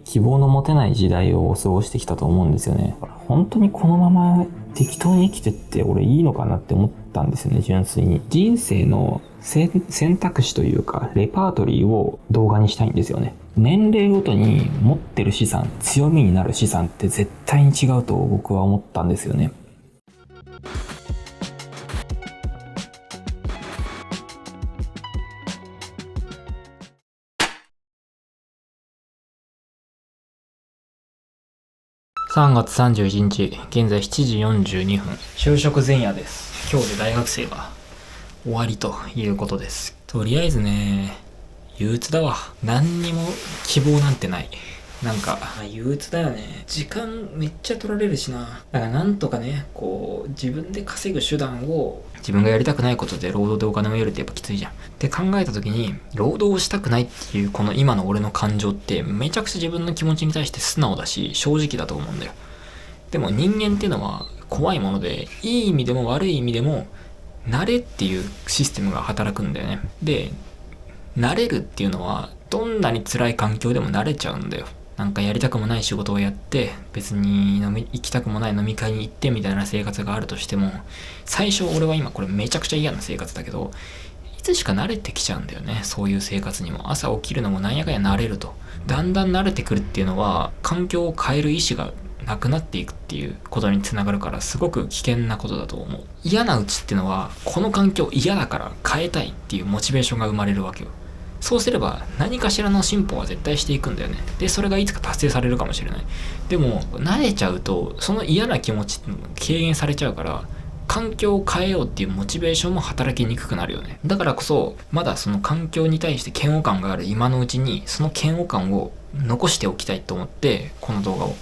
希望の持てない時代を過ごしてきたと思うんですよね。本当にこのまま適当に生きてって俺いいのかなって思ったんですよね、純粋に。人生の選択肢というか、レパートリーを動画にしたいんですよね。年齢ごとに持ってる資産、強みになる資産って絶対に違うと僕は思ったんですよね。3月31日、現在7時42分。就職前夜です。今日で大学生は終わりということです。とりあえずね、憂鬱だわ。何にも希望なんてない。なんか、憂鬱だよね。時間めっちゃ取られるしな。だからなんとかね、こう、自分で稼ぐ手段を、自分がやりたくないことで労働でお金を得るってやっぱきついじゃん。って考えた時に、労働をしたくないっていうこの今の俺の感情ってめちゃくちゃ自分の気持ちに対して素直だし、正直だと思うんだよ。でも人間っていうのは怖いもので、いい意味でも悪い意味でも、慣れっていうシステムが働くんだよね。で、慣れるっていうのは、どんなに辛い環境でも慣れちゃうんだよ。なんかやりたくもない仕事をやって、別に行きたくもない飲み会に行ってみたいな生活があるとしても、最初俺は今これめちゃくちゃ嫌な生活だけど、いつしか慣れてきちゃうんだよね。そういう生活にも。朝起きるのもなんやかんや慣れると。だんだん慣れてくるっていうのは、環境を変える意思がなくなっていくっていうことにつながるから、すごく危険なことだと思う。嫌なうちっていうのは、この環境嫌だから変えたいっていうモチベーションが生まれるわけよ。そうすれば何かしらの進歩は絶対していくんだよね。で、それがいつか達成されるかもしれない。でも、慣れちゃうと、その嫌な気持ちってのが軽減されちゃうから、環境を変えようっていうモチベーションも働きにくくなるよね。だからこそ、まだその環境に対して嫌悪感がある今のうちに、その嫌悪感を残しておきたいと思って、この動画を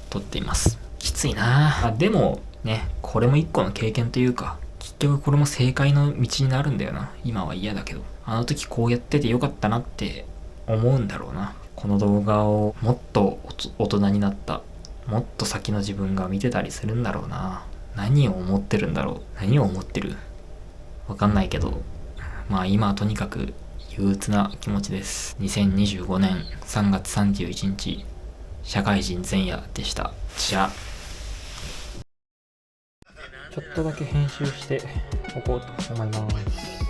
撮っています。きついなあ。でも、ね、これも一個の経験というか、結局これも正解の道になるんだよな。今は嫌だけど。あの時こうやっててよかったなって思うんだろうな。この動画をもっと大人になった、もっと先の自分が見てたりするんだろうな。何を思ってるんだろう。何を思ってるわかんないけど、まあ今はとにかく憂鬱な気持ちです。2025年3月31日、社会人前夜でした。じゃあ、ちょっとだけ編集しておこうと思います。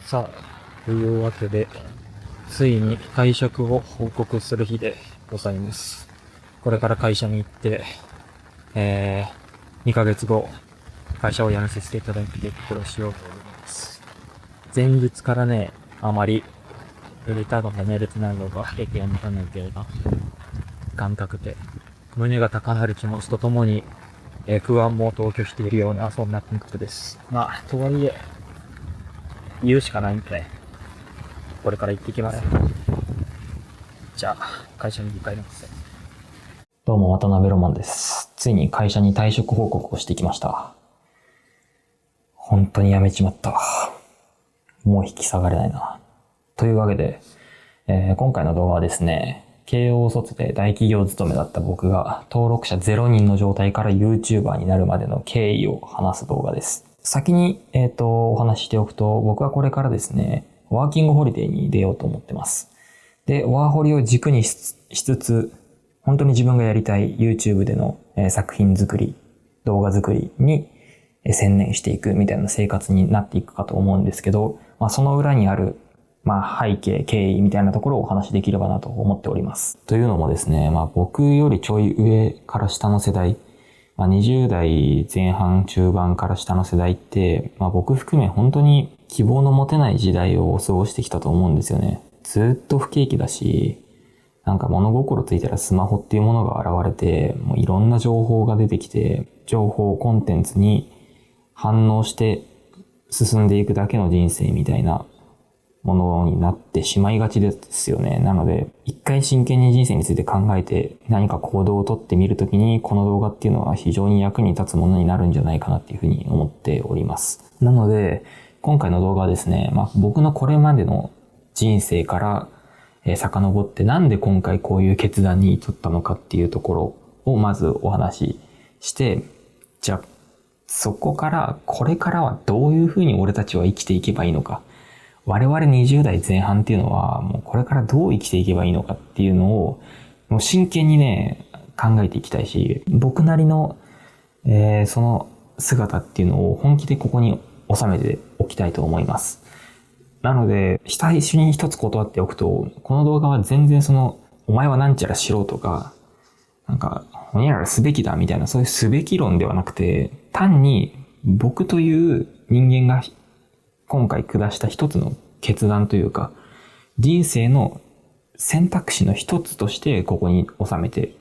さあ、というわけで、ついに退職を報告する日でございます。これから会社に行って、2ヶ月後、会社を辞めさせていただいて苦労しようと思います。前日からね、あまり、レターが寝れてないのが経験ならないけれど、感覚で、胸が高鳴る気持ちとともに、不安も同居しているような、そんな感覚です。まあ、とはいえ、言うしかないんでね、これから行ってきます。じゃあ、会社に帰ります。どうも、渡辺ロマンです。ついに会社に退職報告をしてきました。本当に辞めちまった。もう引き下がれないな。というわけで、今回の動画はですね、慶応卒で大企業勤めだった僕が登録者0人の状態から YouTuber になるまでの経緯を話す動画です。先に、お話ししておくと、僕はこれからですね、ワーキングホリデーに出ようと思ってます。で、ワーホリを軸にしつつ、本当に自分がやりたい YouTube での作品作り、動画作りに専念していくみたいな生活になっていくかと思うんですけど、その裏にある背景、経緯みたいなところをお話しできればなと思っております。というのもですね、僕よりちょい上から下の世代、20代前半中盤から下の世代って、僕含め本当に希望の持てない時代を過ごしてきたと思うんですよね。ずっと不景気だし、なんか物心ついたらスマホっていうものが現れて、もういろんな情報が出てきて、情報コンテンツに反応して進んでいくだけの人生みたいなものになってしまいがちですよね。なので、一回真剣に人生について考えて何か行動をとってみるときに、この動画っていうのは非常に役に立つものになるんじゃないかなっていうふうに思っております。なので、今回の動画はですね、僕のこれまでの人生から遡ってなんで今回こういう決断に至ったのかっていうところをまずお話しして、じゃあそこからこれからはどういうふうに俺たちは生きていけばいいのか。我々20代前半っていうのはもうこれからどう生きていけばいいのかっていうのをもう真剣にね考えていきたいし、僕なりの、その姿っていうのを本気でここに収めておきたいと思います。なので最初に一つ断っておくと、この動画は全然お前はなんちゃらしろとかなんかほにゃららすべきだみたいなそういうすべき論ではなくて、単に僕という人間が今回下した一つの決断というか、人生の選択肢の一つとしてここに収めて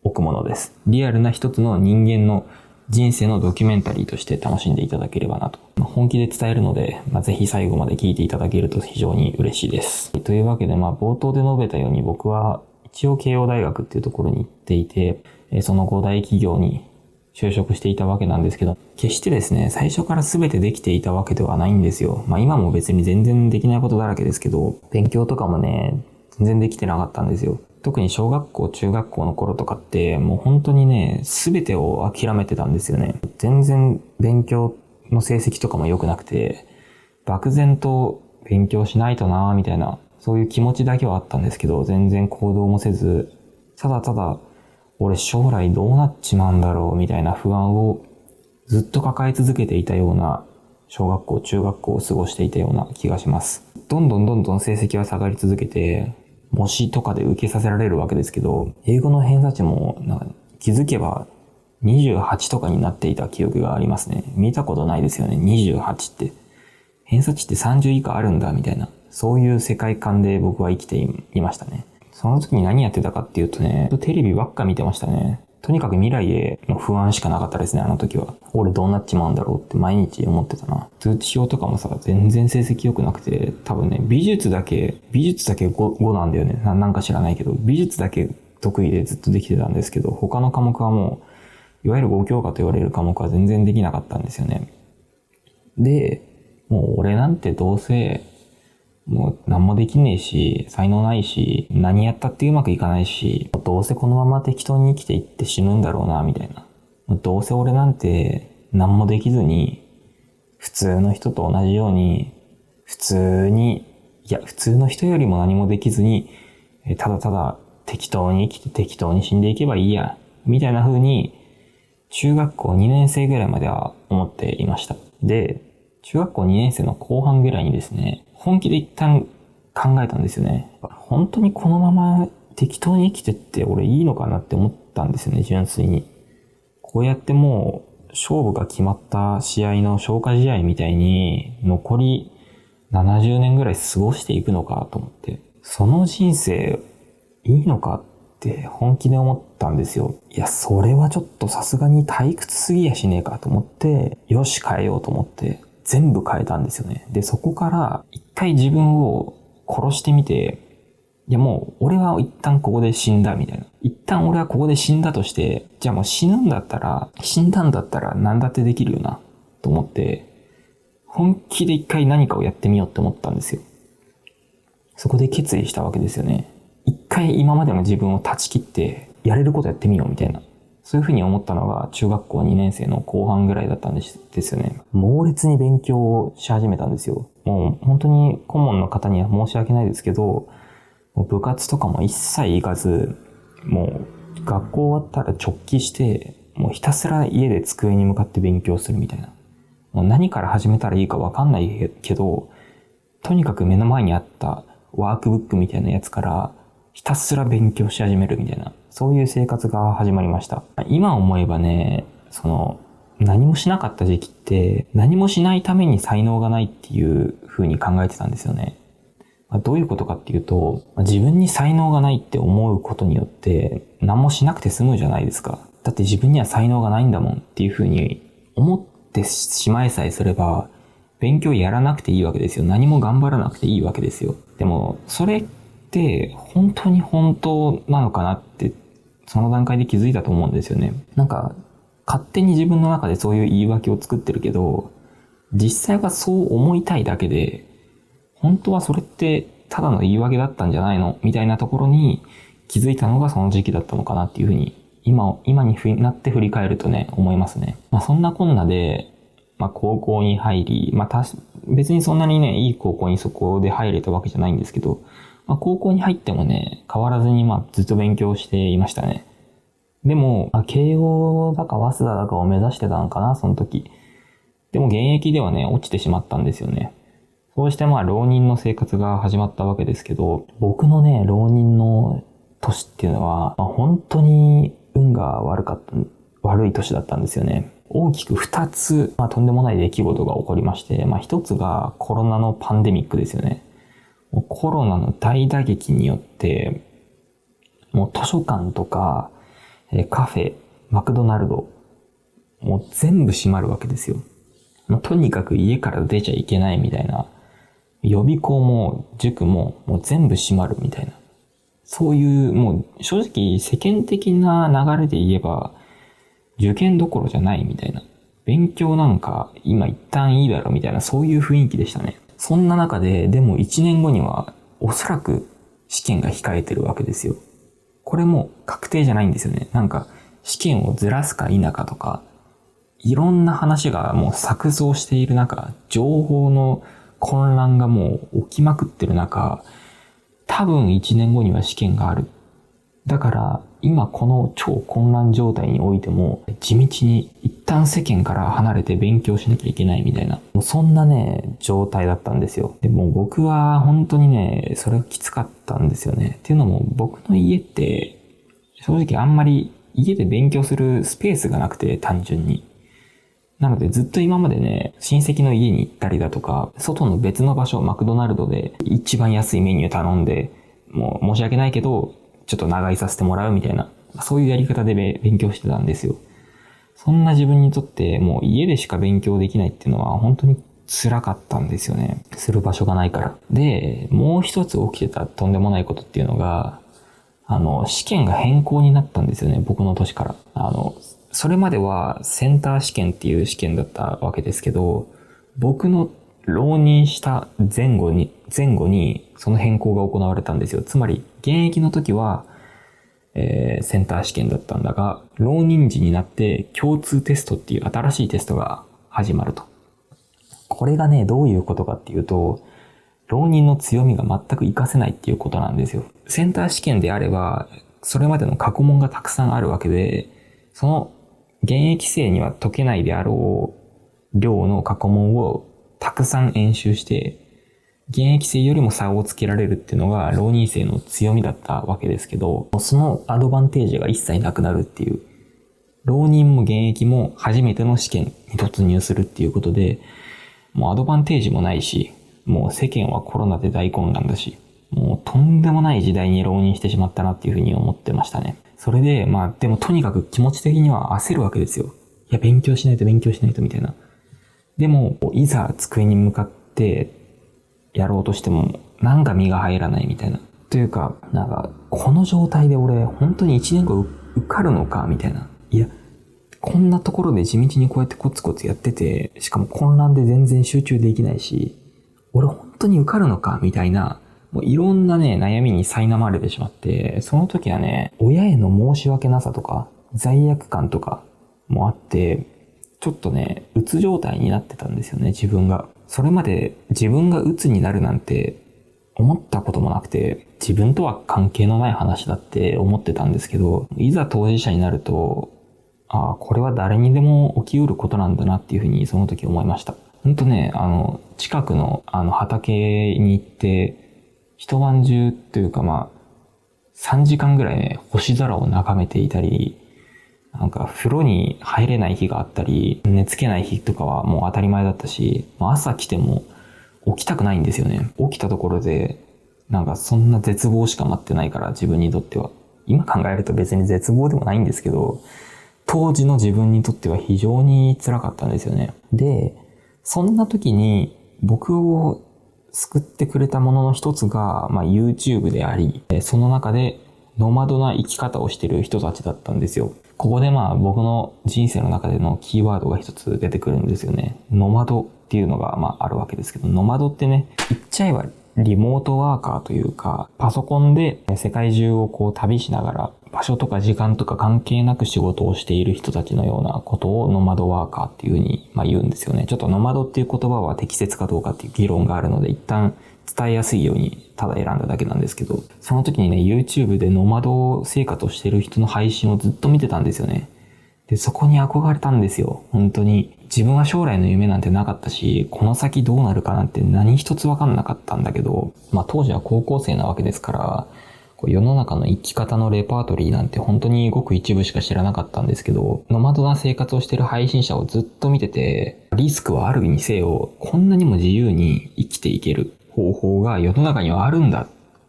おくものです。リアルな一つの人間の人生のドキュメンタリーとして楽しんでいただければなと。本気で伝えるので、ぜひ最後まで聞いていただけると非常に嬉しいです。というわけで、冒頭で述べたように僕は一応慶応大学っていうところに行っていて、その後大企業に就職していたわけなんですけど、決してですね、最初から全てできていたわけではないんですよ。今も別に全然できないことだらけですけど、勉強とかもね、全然できてなかったんですよ。特に小学校、中学校の頃とかって、もう本当にね、全てを諦めてたんですよね。全然勉強の成績とかも良くなくて、漠然と勉強しないとなぁみたいな、そういう気持ちだけはあったんですけど、全然行動もせず、ただただ、俺将来どうなっちまうんだろうみたいな不安をずっと抱え続けていたような小学校、中学校を過ごしていたような気がします。どんどん成績は下がり続けて、模試とかで受けさせられるわけですけど、英語の偏差値も気づけば28とかになっていた記憶がありますね。見たことないですよね、28って。偏差値って30以下あるんだみたいな、そういう世界観で僕は生きていましたね。その時に何やってたかっていうとね、テレビばっか見てましたね。とにかく未来への不安しかなかったですね、あの時は。俺どうなっちまうんだろうって毎日思ってたな。通知表とかもさ、全然成績良くなくて、多分ね、美術だけ 5なんだよね。なんか知らないけど、美術だけ得意でずっとできてたんですけど、他の科目はもう、いわゆる5教科と言われる科目は全然できなかったんですよね。で、もう俺なんてどうせ、もう何もできねえし、才能ないし、何やったってうまくいかないし、どうせこのまま適当に生きていって死ぬんだろうな、みたいな。どうせ俺なんて何もできずに、普通の人と同じように、普通の人よりも何もできずに、ただただ適当に生きて適当に死んでいけばいいや、みたいな風に、中学校2年生ぐらいまでは思っていました。で、中学校2年生の後半ぐらいにですね、本気で一旦考えたんですよね。本当にこのまま適当に生きてって俺いいのかなって思ったんですよね、純粋に。こうやってもう勝負が決まった試合の消化試合みたいに残り70年ぐらい過ごしていくのかと思って。その人生いいのかって本気で思ったんですよ。いや、それはちょっとさすがに退屈すぎやしねえかと思って、よし変えようと思って、全部変えたんですよね。で、そこから一回自分を殺してみて、いやもう俺は一旦ここで死んだみたいな。一旦俺はここで死んだとして、じゃあもう死んだんだったら何だってできるよなと思って、本気で一回何かをやってみようって思ったんですよ。そこで決意したわけですよね。一回今までの自分を断ち切ってやれることやってみようみたいな。そういうふうに思ったのが中学校2年生の後半ぐらいだったんですよね。猛烈に勉強をし始めたんですよ。もう本当に顧問の方には申し訳ないですけど、もう部活とかも一切行かず、もう学校終わったら直帰して、もうひたすら家で机に向かって勉強するみたいな。もう何から始めたらいいかわかんないけど、とにかく目の前にあったワークブックみたいなやつからひたすら勉強し始めるみたいな、そういう生活が始まりました。今思えばね、何もしなかった時期って、何もしないために才能がないっていう風に考えてたんですよね。どういうことかっていうと、自分に才能がないって思うことによって、何もしなくて済むじゃないですか。だって自分には才能がないんだもんっていう風に思ってしまいさえすれば、勉強やらなくていいわけですよ。何も頑張らなくていいわけですよ。でも、それって本当に本当なのかなって、その段階で気づいたと思うんですよね。なんか、勝手に自分の中でそういう言い訳を作ってるけど、実際はそう思いたいだけで、本当はそれってただの言い訳だったんじゃないのみたいなところに気づいたのがその時期だったのかなっていうふうに、今になって振り返るとね、思いますね。そんなこんなで、高校に入り、別にそんなにね、いい高校にそこで入れたわけじゃないんですけど、高校に入ってもね、変わらずにずっと勉強していましたね。でも、慶応だか早稲田だかを目指してたのかな、その時。でも現役ではね、落ちてしまったんですよね。そうして浪人の生活が始まったわけですけど、僕のね、浪人の年っていうのは、本当に運が悪い年だったんですよね。大きく2つ、とんでもない出来事が起こりまして、1つがコロナのパンデミックですよね。もうコロナの大打撃によって、もう図書館とか、カフェ、マクドナルド、もう全部閉まるわけですよ。とにかく家から出ちゃいけないみたいな。予備校も塾ももう全部閉まるみたいな。そういう、もう正直世間的な流れで言えば、受験どころじゃないみたいな。勉強なんか今一旦いいだろみたいな、そういう雰囲気でしたね。そんな中で、でも1年後にはおそらく試験が控えてるわけですよ。これも確定じゃないんですよね。なんか試験をずらすか否かとか、いろんな話がもう錯綜している中、情報の混乱がもう起きまくってる中、多分1年後には試験がある。だから今この超混乱状態においても地道に一旦世間から離れて勉強しなきゃいけないみたいな、もうそんなね状態だったんですよ。でも僕は本当にねそれがきつかったんですよね。っていうのも僕の家って正直あんまり家で勉強するスペースがなくて、単純に。なのでずっと今までね、親戚の家に行ったりだとか、外の別の場所、マクドナルドで一番安いメニュー頼んで、もう申し訳ないけど、ちょっと長居させてもらうみたいな、そういうやり方で勉強してたんですよ。そんな自分にとってもう家でしか勉強できないっていうのは本当に辛かったんですよね。する場所がないから。で、もう一つ起きてたとんでもないことっていうのが、試験が変更になったんですよね、僕の年から。それまではセンター試験っていう試験だったわけですけど、僕の浪人した前後にその変更が行われたんですよ。つまり、現役の時は、センター試験だったんだが、浪人時になって共通テストっていう新しいテストが始まると。これがね、どういうことかっていうと、浪人の強みが全く活かせないっていうことなんですよ。センター試験であれば、それまでの過去問がたくさんあるわけで、その現役生には解けないであろう量の過去問をたくさん演習して、現役生よりも差をつけられるっていうのが浪人生の強みだったわけですけど、そのアドバンテージが一切なくなるっていう。浪人も現役も初めての試験に突入するっていうことで、もうアドバンテージもないし、もう世間はコロナで大混乱だし、もうとんでもない時代に浪人してしまったなっていうふうに思ってましたね。それで、でもとにかく気持ち的には焦るわけですよ。いや、勉強しないとみたいな。でも、いざ机に向かってやろうとしても、なんか身が入らないみたいな。というか、この状態で俺、本当に1年後受かるのかみたいな。いや、こんなところで地道にこうやってコツコツやってて、しかも混乱で全然集中できないし、俺本当に受かるのかみたいな、もういろんなね、悩みに苛まれてしまって、その時はね、親への申し訳なさとか、罪悪感とかもあって、ちょっとね、鬱状態になってたんですよね、自分が。それまで自分が鬱になるなんて思ったこともなくて、自分とは関係のない話だって思ってたんですけど、いざ当事者になると、これは誰にでも起きうることなんだなっていうふうにその時思いました。ほんとね、近くの畑に行って、一晩中というか3時間ぐらいね、星空を眺めていたり、風呂に入れない日があったり、寝つけない日とかはもう当たり前だったし、朝来ても起きたくないんですよね。起きたところで、そんな絶望しか待ってないから、自分にとっては。今考えると別に絶望でもないんですけど、当時の自分にとっては非常に辛かったんですよね。で、そんな時に僕を救ってくれたものの一つが、YouTube であり、その中でノマドな生き方をしている人たちだったんですよ。ここで僕の人生の中でのキーワードが一つ出てくるんですよね。ノマドっていうのがあるわけですけど、ノマドってね、言っちゃえばリモートワーカーというか、パソコンで世界中を旅しながら、場所とか時間とか関係なく仕事をしている人たちのようなことをノマドワーカーっていうふうに言うんですよね。ちょっとノマドっていう言葉は適切かどうかっていう議論があるので、一旦伝えやすいようにただ選んだだけなんですけど、その時にね、YouTube でノマド生活をしている人の配信をずっと見てたんですよね。で、そこに憧れたんですよ。本当に。自分は将来の夢なんてなかったし、この先どうなるかなんて何一つわかんなかったんだけど、当時は高校生なわけですから、世の中の生き方のレパートリーなんて本当にごく一部しか知らなかったんですけど、ノマドな生活をしている配信者をずっと見てて、リスクはあるにせよ、こんなにも自由に生きていける方法が世の中にはあるんだっ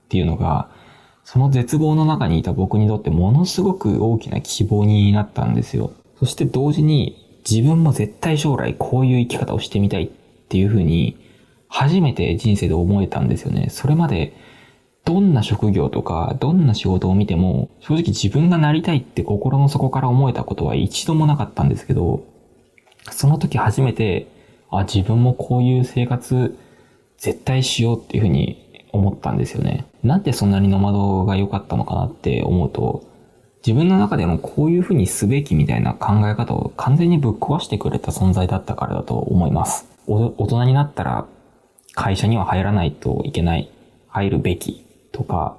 ていうのが、その絶望の中にいた僕にとってものすごく大きな希望になったんですよ。そして同時に自分も絶対将来こういう生き方をしてみたいっていうふうに初めて人生で思えたんですよね。それまでどんな職業とかどんな仕事を見ても正直自分がなりたいって心の底から思えたことは一度もなかったんですけど、その時初めて自分もこういう生活絶対しようっていうふうに思ったんですよね。なんでそんなにノマドが良かったのかなって思うと、自分の中でのこういうふうにすべきみたいな考え方を完全にぶっ壊してくれた存在だったからだと思います。大人になったら会社には入らないといけない、入るべきとか、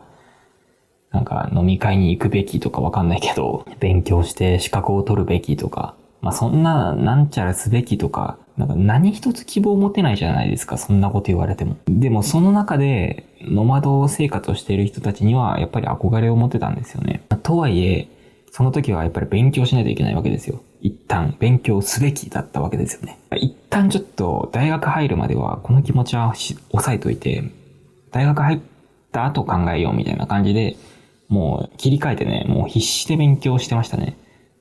飲み会に行くべきとかわかんないけど、勉強して資格を取るべきとか、そんななんちゃらすべきとか、何一つ希望を持てないじゃないですか、そんなこと言われても。でもその中でノマド生活をしている人たちにはやっぱり憧れを持ってたんですよね。とはいえ、その時はやっぱり勉強しないといけないわけですよ。一旦勉強すべきだったわけですよね。一旦ちょっと大学入るまではこの気持ちは抑えといて、大学入った後考えようみたいな感じで、もう切り替えてね、もう必死で勉強してましたね。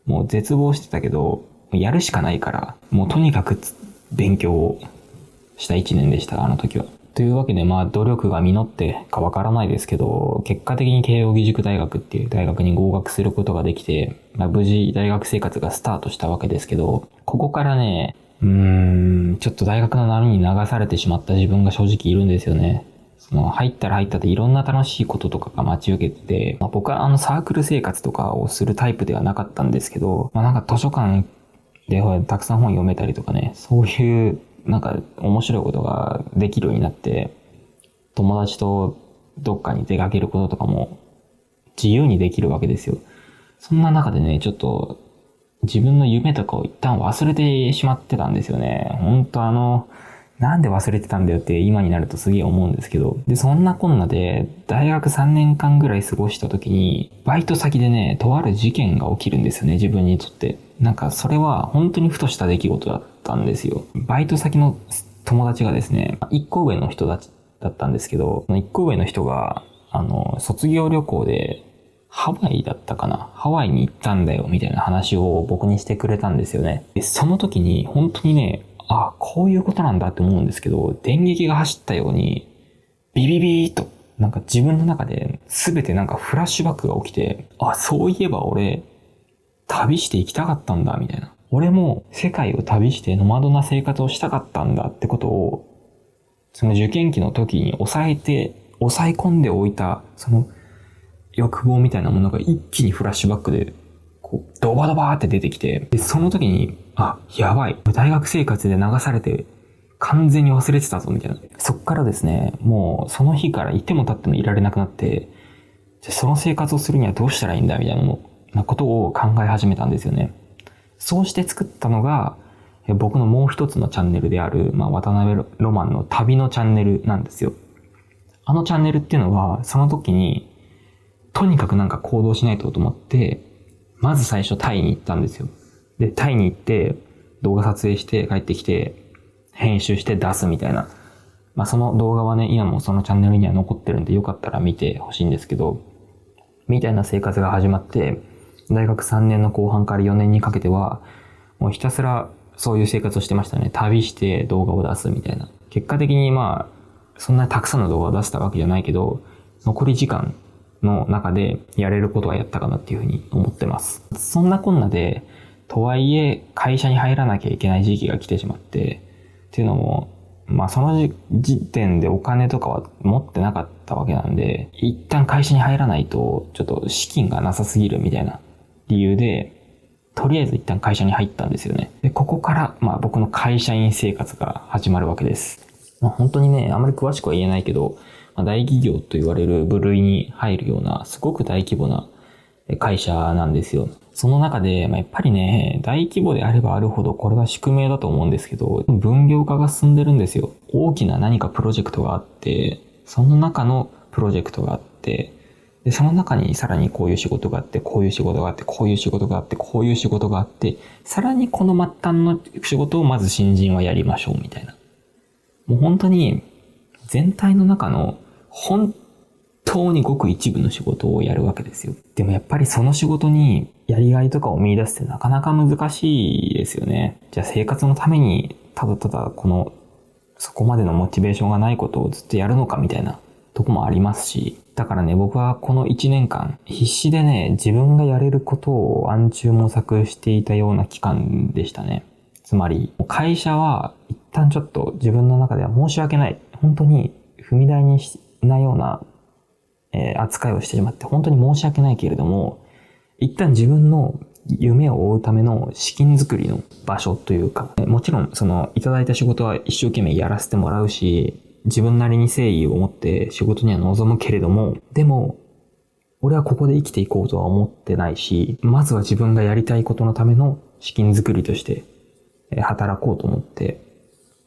もう絶望してたけど、やるしかないから、もうとにかく勉強をした一年でした、あの時は。というわけで努力が実ってかわからないですけど、結果的に慶應義塾大学っていう大学に合格することができて、無事大学生活がスタートしたわけですけど、ここからね、ちょっと大学の波に流されてしまった自分が正直いるんですよね。入ったら入ったでいろんな楽しいこととかが待ち受けてて、僕はサークル生活とかをするタイプではなかったんですけど、図書館でたくさん本読めたりとかね、そういう面白いことができるようになって、友達とどっかに出かけることとかも自由にできるわけですよ。そんな中でね、ちょっと自分の夢とかを一旦忘れてしまってたんですよね。なんで忘れてたんだよって今になるとすげえ思うんですけど。で、そんなこんなで大学3年間ぐらい過ごした時に、バイト先でね、とある事件が起きるんですよね、自分にとって。それは本当にふとした出来事だったんですよ。バイト先の友達がですね、一個上の人だったんですけど、一個上の人が、卒業旅行でハワイだったかな、ハワイに行ったんだよみたいな話を僕にしてくれたんですよね。で、その時に本当にね、こういうことなんだって思うんですけど、電撃が走ったように、ビビビーっと、自分の中で全てフラッシュバックが起きて、そういえば俺、旅して行きたかったんだ、みたいな。俺も世界を旅してノマドな生活をしたかったんだってことを、その受験期の時に抑え込んでおいた、その欲望みたいなものが一気にフラッシュバックで、ドバドバーって出てきて、で、その時に、やばい。大学生活で流されて完全に忘れてたぞ、みたいな。そっからですね、もうその日からいても立ってもいられなくなって、その生活をするにはどうしたらいいんだ、みたいなことを考え始めたんですよね。そうして作ったのが、僕のもう一つのチャンネルである、渡辺ロマンの旅のチャンネルなんですよ。あのチャンネルっていうのは、その時に、とにかく行動しないとと思って、まず最初タイに行ったんですよ。で、タイに行って動画撮影して帰ってきて編集して出すみたいな。その動画はね、今もそのチャンネルには残ってるんでよかったら見てほしいんですけど、みたいな生活が始まって、大学3年の後半から4年にかけては、もうひたすらそういう生活をしてましたね。旅して動画を出すみたいな。結果的にそんなにたくさんの動画を出したわけじゃないけど、残り時間の中でやれることはやったかなっていうふうに思ってます。そんなこんなで、とはいえ会社に入らなきゃいけない時期が来てしまって、っていうのも、その時点でお金とかは持ってなかったわけなんで、一旦会社に入らないと、ちょっと資金がなさすぎるみたいな理由で、とりあえず一旦会社に入ったんですよね。で、ここから、僕の会社員生活が始まるわけです。本当にね、あまり詳しくは言えないけど、大企業と言われる部類に入るような、すごく大規模な会社なんですよ。その中で、やっぱりね、大規模であればあるほど、これは宿命だと思うんですけど、分業化が進んでるんですよ。大きな何かプロジェクトがあって、その中のプロジェクトがあって、で、その中にさらにこういう仕事があって、こういう仕事があって、こういう仕事があって、こういう仕事があって、さらにこの末端の仕事をまず新人はやりましょうみたいな。もう本当に全体の中の本当にごく一部の仕事をやるわけですよ。でもやっぱりその仕事にやりがいとかを見出すってなかなか難しいですよね。じゃあ生活のためにただただそこまでのモチベーションがないことをずっとやるのかみたいなとこもありますし、だからね、僕はこの1年間必死でね、自分がやれることを暗中模索していたような期間でしたね。つまり会社は一旦ちょっと自分の中では申し訳ない、本当に踏み台にしないような扱いをしてしまって本当に申し訳ないけれども、一旦自分の夢を追うための資金作りの場所というか、もちろんいただいた仕事は一生懸命やらせてもらうし、自分なりに誠意を持って仕事には臨むけれども、でも俺はここで生きていこうとは思ってないし、まずは自分がやりたいことのための資金作りとして働こうと思って、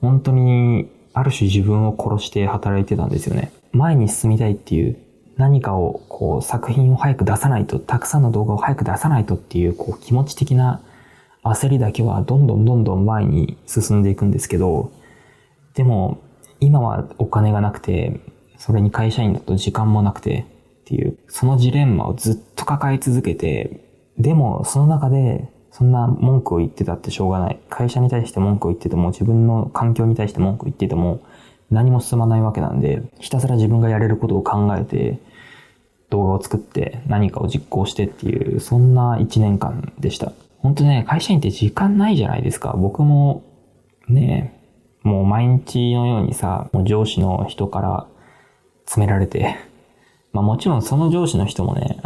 本当にある種自分を殺して働いてたんですよね。前に進みたいっていう、何かを作品を早く出さないと、たくさんの動画を早く出さないとっていう気持ち的な焦りだけはどんどん前に進んでいくんですけど、でも今はお金がなくて、それに会社員だと時間もなくてっていう、そのジレンマをずっと抱え続けて、でもその中でそんな文句を言ってたってしょうがない。会社に対して文句を言ってても、自分の環境に対して文句を言ってても何も進まないわけなんで、ひたすら自分がやれることを考えて動画を作って何かを実行してっていう、そんな1年間でした。本当ね、会社員って時間ないじゃないですか。僕もね、もう毎日のようにさ、もう上司の人から詰められて、もちろんその上司の人もね、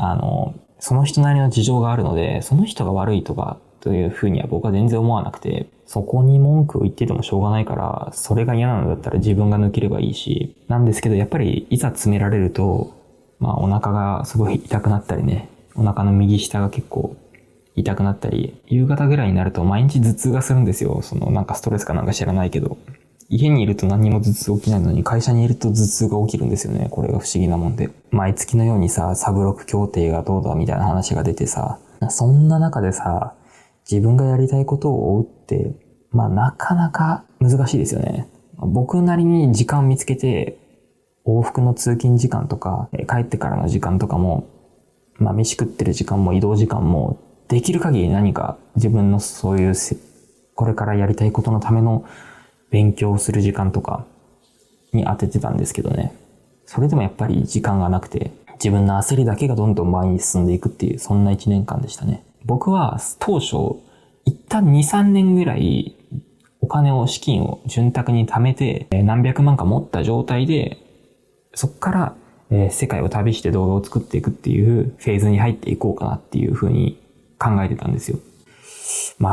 その人なりの事情があるので、その人が悪いとかというふうには僕は全然思わなくて、そこに文句を言っててもしょうがないから、それが嫌なのだったら自分が抜ければいいし、なんですけどやっぱりいざ詰められると、お腹がすごい痛くなったりね、お腹の右下が結構痛くなったり、夕方ぐらいになると毎日頭痛がするんですよ。なんかストレスかなんか知らないけど。家にいると何にも頭痛起きないのに、会社にいると頭痛が起きるんですよね。これが不思議なもんで。毎月のようにさ、サブロク協定がどうだみたいな話が出てさ、そんな中でさ、自分がやりたいことを追うって、なかなか難しいですよね。僕なりに時間を見つけて、往復の通勤時間とか、帰ってからの時間とかも、飯食ってる時間も移動時間も、できる限り何か自分のそういう、これからやりたいことのための勉強をする時間とかに当ててたんですけどね。それでもやっぱり時間がなくて、自分の焦りだけがどんどん前に進んでいくっていう、そんな1年間でしたね。僕は当初、一旦2、3年ぐらい資金を潤沢に貯めて、何百万か持った状態で、そこから、世界を旅して動画を作っていくっていうフェーズに入っていこうかなっていうふうに考えてたんですよ。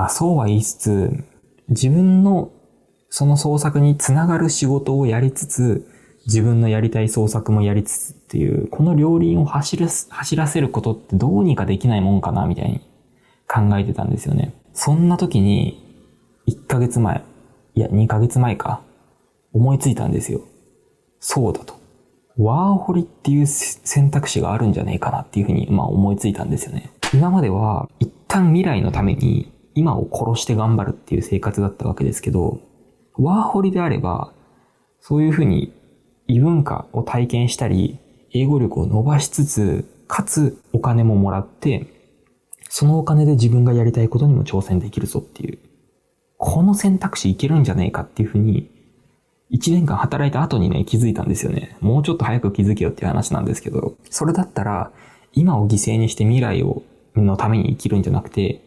そうは言いつつ、自分のその創作につながる仕事をやりつつ、自分のやりたい創作もやりつつっていう、この両輪を走らせることってどうにかできないもんかなみたいに考えてたんですよね。そんな時に、1ヶ月前、いや2ヶ月前か、思いついたんですよ。そうだと。ワーホリっていう選択肢があるんじゃねえかなっていうふうに思いついたんですよね。今までは一旦未来のために今を殺して頑張るっていう生活だったわけですけど、ワーホリであればそういうふうに異文化を体験したり、英語力を伸ばしつつ、かつお金ももらって、そのお金で自分がやりたいことにも挑戦できるぞっていう。この選択肢いけるんじゃねえかっていうふうに、1年間働いた後にね、気づいたんですよね。もうちょっと早く気づけよっていう話なんですけど、それだったら、今を犠牲にして未来のために生きるんじゃなくて、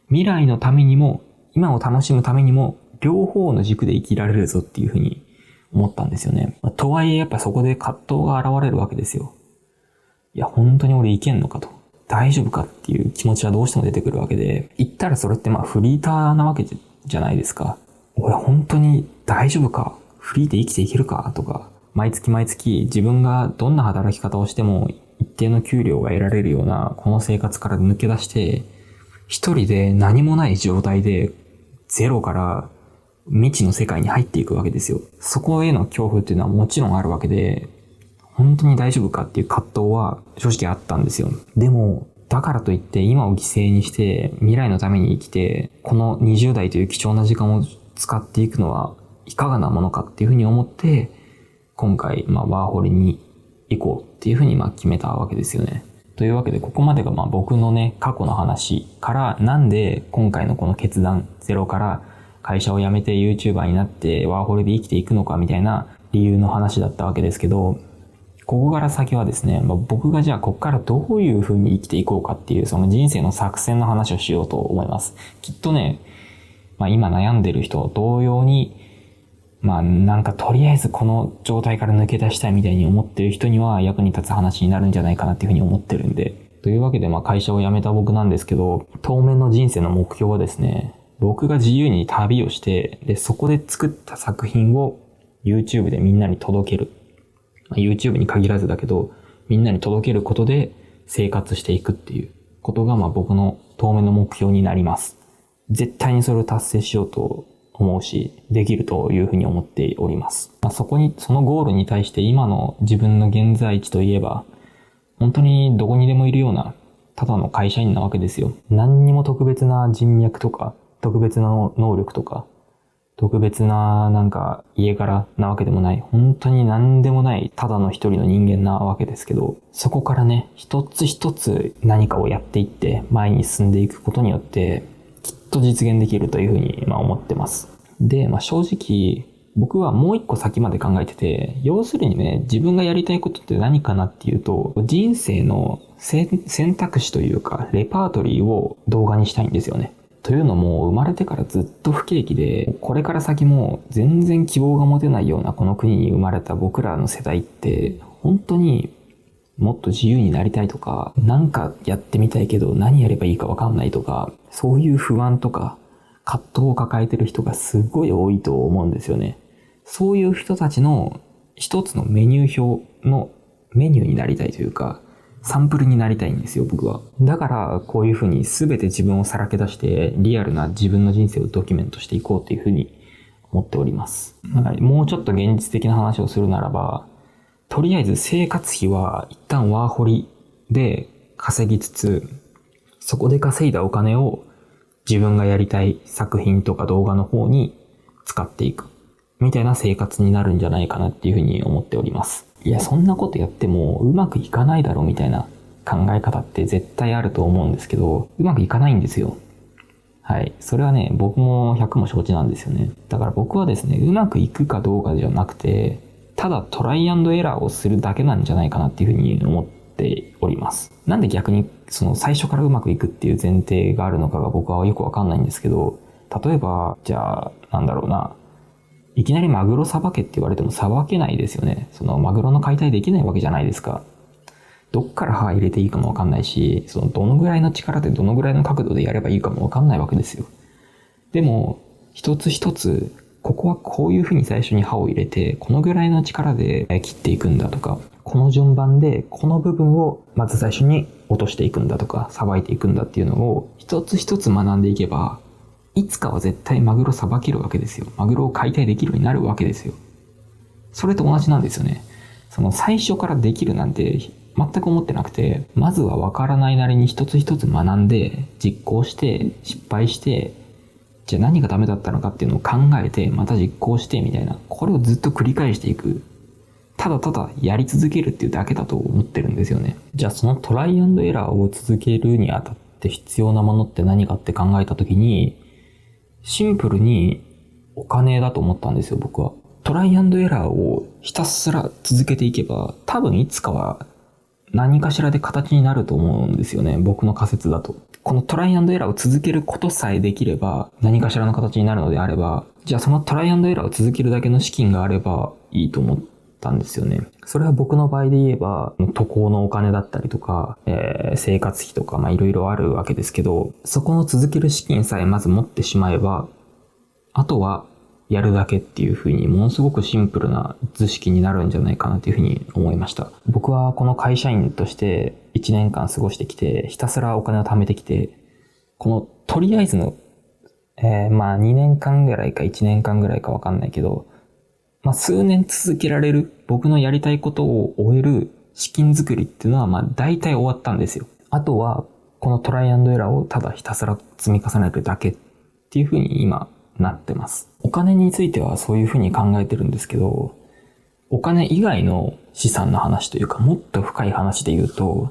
未来のためにも、今を楽しむためにも、両方の軸で生きられるぞっていうふうに思ったんですよね。とはいえやっぱそこで葛藤が現れるわけですよ。いや、本当に俺いけんのかと。大丈夫かっていう気持ちはどうしても出てくるわけで、言ったらそれってフリーターなわけじゃないですか。俺本当に大丈夫か、フリーで生きていけるかとか、毎月毎月自分がどんな働き方をしても一定の給料が得られるようなこの生活から抜け出して、一人で何もない状態でゼロから未知の世界に入っていくわけですよ。そこへの恐怖っていうのはもちろんあるわけで、本当に大丈夫かっていう葛藤は正直あったんですよ。でも、だからといって今を犠牲にして未来のために生きて、この20代という貴重な時間を使っていくのはいかがなものかっていうふうに思って、今回、ワーホリに行こうっていうふうに決めたわけですよね。というわけで、ここまでが僕のね、過去の話から、なんで今回のこの決断、ゼロから会社を辞めて YouTuber になってワーホリで生きていくのかみたいな理由の話だったわけですけど、ここから先はですね、僕がじゃあここからどういう風に生きていこうかっていうその人生の作戦の話をしようと思います。きっとね、今悩んでる人同様に、とりあえずこの状態から抜け出したいみたいに思ってる人には役に立つ話になるんじゃないかなっていうふうに思ってるんで。というわけで会社を辞めた僕なんですけど、当面の人生の目標はですね、僕が自由に旅をして、で、そこで作った作品を YouTube でみんなに届ける。YouTube に限らずだけど、みんなに届けることで生活していくっていうことが僕の当面の目標になります。絶対にそれを達成しようと思うし、できるというふうに思っております。そのゴールに対して今の自分の現在地といえば、本当にどこにでもいるような、ただの会社員なわけですよ。何にも特別な人脈とか、特別な能力とか、特別な家柄なわけでもない、本当に何でもないただの一人の人間なわけですけど、そこからね、一つ一つ何かをやっていって前に進んでいくことによってきっと実現できるというふうに思ってます。で、正直僕はもう一個先まで考えてて、要するにね、自分がやりたいことって何かなっていうと、人生の選択肢というかレパートリーを動画にしたいんですよね。というのも生まれてからずっと不景気で、これから先も全然希望が持てないようなこの国に生まれた僕らの世代って、本当にもっと自由になりたいとか、やってみたいけど何やればいいかわかんないとか、そういう不安とか葛藤を抱えてる人がすごい多いと思うんですよね。そういう人たちの一つのメニュー表のメニューになりたいというか、サンプルになりたいんですよ、僕は。だから、こういうふうに全て自分をさらけ出して、リアルな自分の人生をドキュメントしていこうというふうに思っております。もうちょっと現実的な話をするならば、とりあえず生活費は一旦ワーホリで稼ぎつつ、そこで稼いだお金を自分がやりたい作品とか動画の方に使っていく。みたいな生活になるんじゃないかなっていうふうに思っております。いや、そんなことやってもうまくいかないだろうみたいな考え方って絶対あると思うんですけど、うまくいかないんですよ。はい。それはね、僕も100も承知なんですよね。だから僕はですね、うまくいくかどうかではなくて、ただトライアンドエラーをするだけなんじゃないかなっていうふうに思っております。なんで逆に最初からうまくいくっていう前提があるのかが僕はよくわかんないんですけど、例えば、じゃあ、いきなりマグロさばけって言われてもさばけないですよね。マグロの解体できないわけじゃないですか。どっから刃入れていいかもわかんないし、どのぐらいの力でどのぐらいの角度でやればいいかもわかんないわけですよ。でも、一つ一つ、ここはこういうふうに最初に刃を入れて、このぐらいの力で切っていくんだとか、この順番でこの部分をまず最初に落としていくんだとか、さばいていくんだっていうのを一つ一つ学んでいけば、いつかは絶対マグロさばけるわけですよ。マグロを解体できるようになるわけですよ。それと同じなんですよね。最初からできるなんて全く思ってなくて、まずはわからないなりに一つ一つ学んで、実行して、失敗して、じゃあ何がダメだったのかっていうのを考えて、また実行してみたいな。これをずっと繰り返していく。ただただやり続けるっていうだけだと思ってるんですよね。じゃあそのトライアンドエラーを続けるにあたって必要なものって何かって考えたときに、シンプルにお金だと思ったんですよ、僕は。トライアンドエラーをひたすら続けていけば、多分いつかは何かしらで形になると思うんですよね、僕の仮説だと。このトライアンドエラーを続けることさえできれば、何かしらの形になるのであれば、じゃあそのトライアンドエラーを続けるだけの資金があればいいと思ったんですよね。それは僕の場合で言えば、渡航のお金だったりとか、生活費とか、いろいろあるわけですけど、そこの続ける資金さえまず持ってしまえば、あとはやるだけっていう風にものすごくシンプルな図式になるんじゃないかなっていう風に思いました。僕はこの会社員として1年間過ごしてきて、ひたすらお金を貯めてきて、このとりあえずの、2年間ぐらいか1年間ぐらいかわかんないけど、数年続けられる僕のやりたいことを終える資金作りっていうのは大体終わったんですよ。あとはこのトライアンドエラーをただひたすら積み重ねるだけっていう風に今なってます。お金についてはそういう風に考えてるんですけど、お金以外の資産の話というか、もっと深い話で言うと、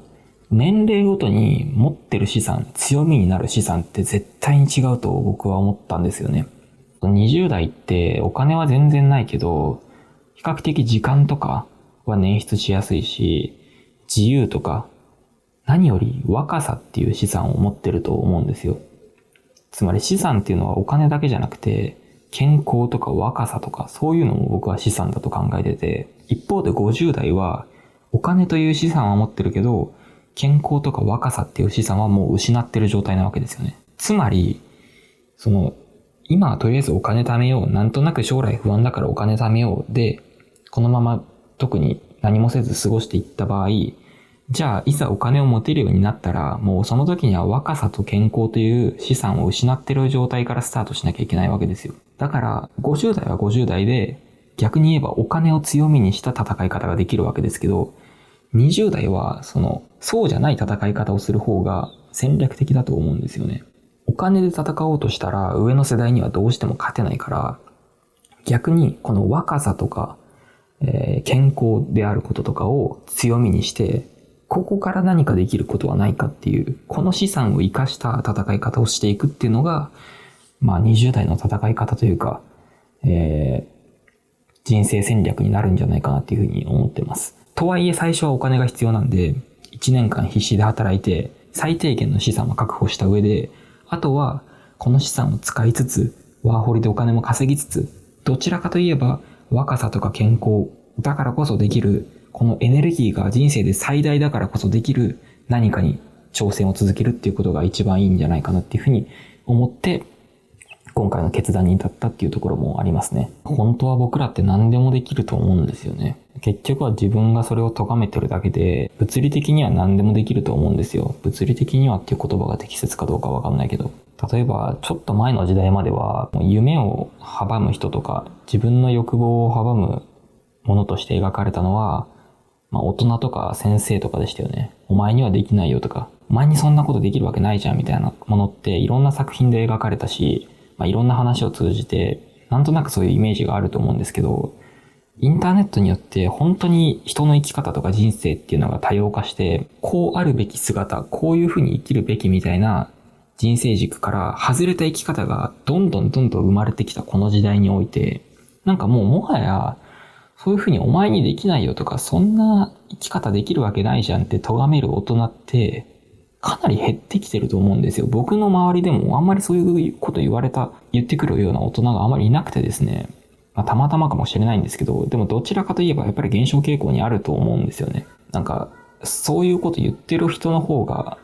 年齢ごとに持ってる資産、強みになる資産って絶対に違うと僕は思ったんですよね。20代ってお金は全然ないけど、比較的時間とかは捻出しやすいし、自由とか、何より若さっていう資産を持ってると思うんですよ。つまり資産っていうのはお金だけじゃなくて、健康とか若さとかそういうのも僕は資産だと考えてて、一方で50代はお金という資産は持ってるけど、健康とか若さっていう資産はもう失ってる状態なわけですよね。つまり、今はとりあえずお金貯めよう。なんとなく将来不安だからお金貯めよう。で、このまま特に何もせず過ごしていった場合、じゃあいざお金を持てるようになったら、もうその時には若さと健康という資産を失ってる状態からスタートしなきゃいけないわけですよ。だから、50代は50代で、逆に言えばお金を強みにした戦い方ができるわけですけど、20代はそうじゃない戦い方をする方が戦略的だと思うんですよね。お金で戦おうとしたら上の世代にはどうしても勝てないから、逆にこの若さとか、健康であることとかを強みにして、ここから何かできることはないかっていう、この資産を生かした戦い方をしていくっていうのが、20代の戦い方というか、人生戦略になるんじゃないかなっていうふうに思ってます。とはいえ最初はお金が必要なんで、1年間必死で働いて、最低限の資産は確保した上で、あとはこの資産を使いつつ、ワーホリでお金も稼ぎつつ、どちらかといえば若さとか健康だからこそできる、このエネルギーが人生で最大だからこそできる何かに挑戦を続けるっていうことが一番いいんじゃないかなっていうふうに思って、今回の決断に至ったっていうところもありますね。本当は僕らって何でもできると思うんですよね。結局は自分がそれを咎めてるだけで、物理的には何でもできると思うんですよ。物理的にはっていう言葉が適切かどうかわかんないけど。例えば、ちょっと前の時代までは、夢を阻む人とか、自分の欲望を阻むものとして描かれたのは、大人とか先生とかでしたよね。お前にはできないよとか、お前にそんなことできるわけないじゃんみたいなものっていろんな作品で描かれたし、いろんな話を通じて、なんとなくそういうイメージがあると思うんですけど、インターネットによって本当に人の生き方とか人生っていうのが多様化して、こうあるべき姿、こういうふうに生きるべきみたいな人生軸から外れた生き方がどんどん生まれてきたこの時代において、もはや、そういうふうにお前にできないよとか、そんな生き方できるわけないじゃんって咎める大人って、かなり減ってきてると思うんですよ。僕の周りでもあんまりそういうこと言ってくるような大人があまりいなくてですね。たまたまかもしれないんですけど、でもどちらかといえばやっぱり減少傾向にあると思うんですよね。そういうこと言ってる人の方が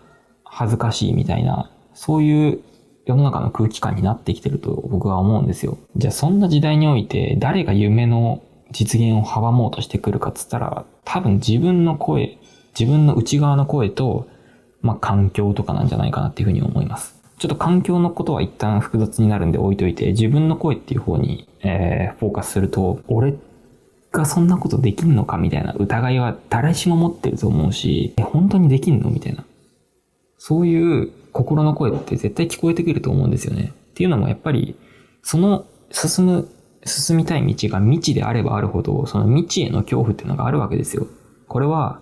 恥ずかしいみたいな、そういう世の中の空気感になってきてると僕は思うんですよ。じゃあそんな時代において誰が夢の実現を阻もうとしてくるかっつったら、多分自分の声、自分の内側の声と、環境とかなんじゃないかなっていうふうに思います。ちょっと環境のことは一旦複雑になるんで置いといて、自分の声っていう方に、フォーカスすると、俺がそんなことできんのかみたいな疑いは誰しも持ってると思うし、本当にできんのみたいな。そういう心の声って絶対聞こえてくると思うんですよね。っていうのもやっぱり、その進みたい道が未知であればあるほど、その未知への恐怖っていうのがあるわけですよ。これは、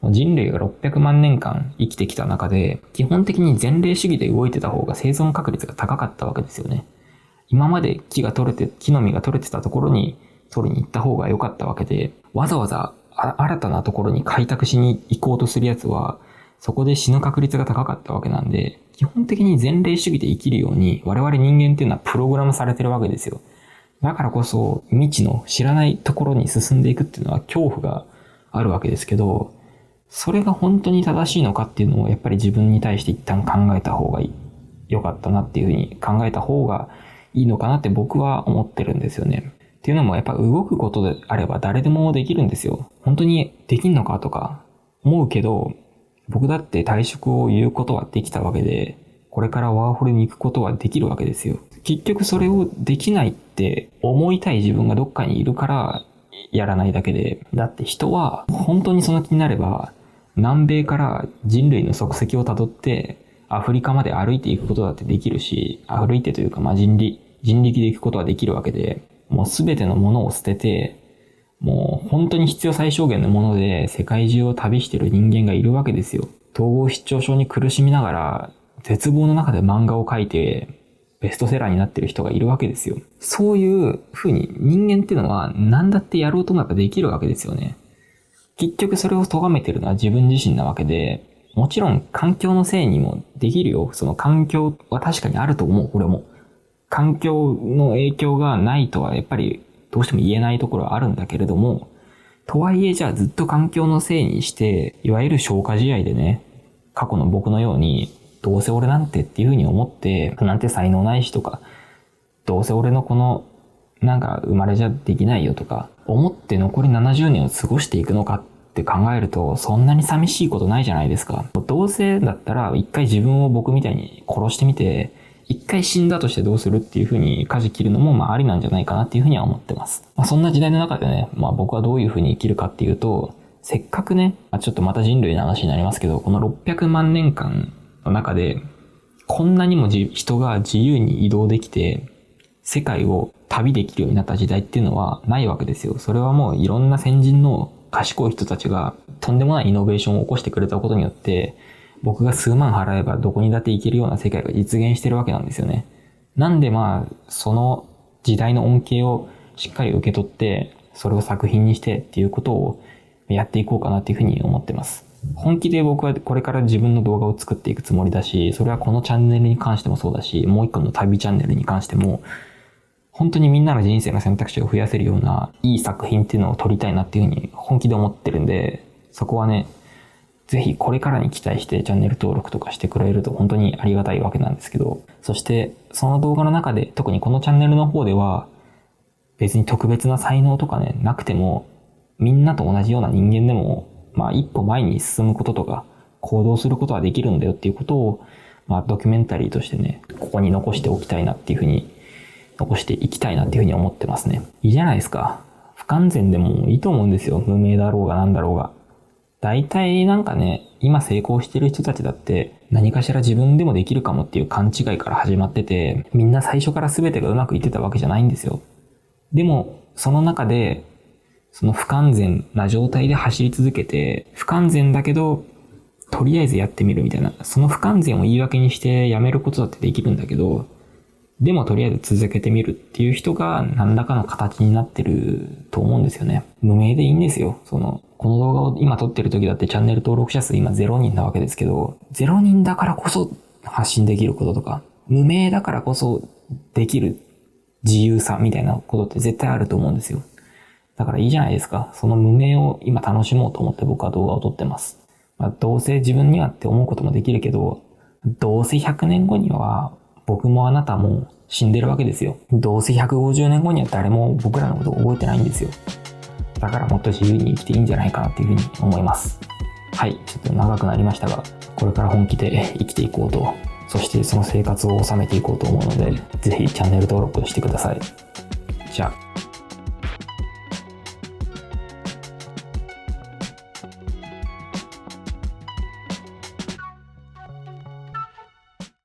人類が600万年間生きてきた中で、基本的に前例主義で動いてた方が生存確率が高かったわけですよね。今まで木の実が取れてたところに取りに行った方が良かったわけで、わざわざ新たなところに開拓しに行こうとするやつは、そこで死ぬ確率が高かったわけなんで、基本的に前例主義で生きるように我々人間っていうのはプログラムされてるわけですよ。だからこそ未知の知らないところに進んでいくっていうのは恐怖があるわけですけど、それが本当に正しいのかっていうのをやっぱり自分に対して一旦考えた方が良かったなっていうふうに考えた方がいいのかなって僕は思ってるんですよね。っていうのもやっぱ動くことであれば誰でもできるんですよ。本当にできんのかとか思うけど、僕だって退職を言うことはできたわけで、これからワーホリに行くことはできるわけですよ。結局それをできないって思いたい自分がどっかにいるからやらないだけで、だって人は本当にその気になれば南米から人類の足跡をたどってアフリカまで歩いていくことだってできるし、歩いてというか人力で行くことはできるわけで、もうすべてのものを捨てて、もう本当に必要最小限のもので世界中を旅している人間がいるわけですよ。統合失調症に苦しみながら絶望の中で漫画を描いてベストセラーになっている人がいるわけですよ。そういう風に人間っていうのは何だってやろうと思えばできるわけですよね。結局それを咎めてるのは自分自身なわけで、もちろん環境のせいにもできるよ。その環境は確かにあると思う。俺も。環境の影響がないとはやっぱりどうしても言えないところはあるんだけれども、とはいえじゃあずっと環境のせいにして、いわゆる消化試合でね、過去の僕のように、どうせ俺なんてっていう風に思って、なんて才能ないしとか、どうせ俺のこの、生まれじゃできないよとか、思って残り70年を過ごしていくのかって考えると、そんなに寂しいことないじゃないですか。どうせだったら、一回自分を僕みたいに殺してみて、一回死んだとしてどうするっていう風に舵切るのもありなんじゃないかなっていう風には思ってます。そんな時代の中でね、僕はどういう風に生きるかっていうと、せっかくね、ちょっとまた人類の話になりますけど、この600万年間の中で、こんなにも人が自由に移動できて、世界を旅できるようになった時代っていうのはないわけですよ。それはもういろんな先人の賢い人たちがとんでもないイノベーションを起こしてくれたことによって、僕が数万払えばどこにだって行けるような世界が実現してるわけなんですよね。なんでその時代の恩恵をしっかり受け取って、それを作品にしてっていうことをやっていこうかなっていうふうに思ってます。本気で僕はこれから自分の動画を作っていくつもりだし、それはこのチャンネルに関してもそうだし、もう一個の旅チャンネルに関しても、本当にみんなの人生の選択肢を増やせるようないい作品っていうのを撮りたいなっていうふうに本気で思ってるんで、そこはね、ぜひこれからに期待してチャンネル登録とかしてくれると本当にありがたいわけなんですけど、そしてその動画の中で、特にこのチャンネルの方では別に特別な才能とかね、なくてもみんなと同じような人間でも一歩前に進むこととか行動することはできるんだよっていうことをドキュメンタリーとしてね、ここに残しておきたいなっていうふうに、残していきたいなっていうふうに思ってますね。いいじゃないですか。不完全でもいいと思うんですよ。無名だろうがなんだろうが。大体今成功してる人たちだって何かしら自分でもできるかもっていう勘違いから始まってて、みんな最初から全てがうまくいってたわけじゃないんですよ。でも、その中で、その不完全な状態で走り続けて、不完全だけど、とりあえずやってみるみたいな、その不完全を言い訳にしてやめることだってできるんだけど、でもとりあえず続けてみるっていう人が何らかの形になってると思うんですよね。無名でいいんですよ。この動画を今撮ってる時だってチャンネル登録者数今0人なわけですけど、0人だからこそ発信できることとか、無名だからこそできる自由さみたいなことって絶対あると思うんですよ。だからいいじゃないですか。その無名を今楽しもうと思って僕は動画を撮ってます。どうせ自分にはって思うこともできるけど、どうせ100年後には僕もあなたも死んでるわけですよ。どうせ150年後には誰も僕らのことを覚えてないんですよ。だからもっと自由に生きていいんじゃないかなっていうふうに思います。はい、ちょっと長くなりましたが、これから本気で生きていこうと、そしてその生活を収めていこうと思うので、ぜひチャンネル登録してください。じゃあ。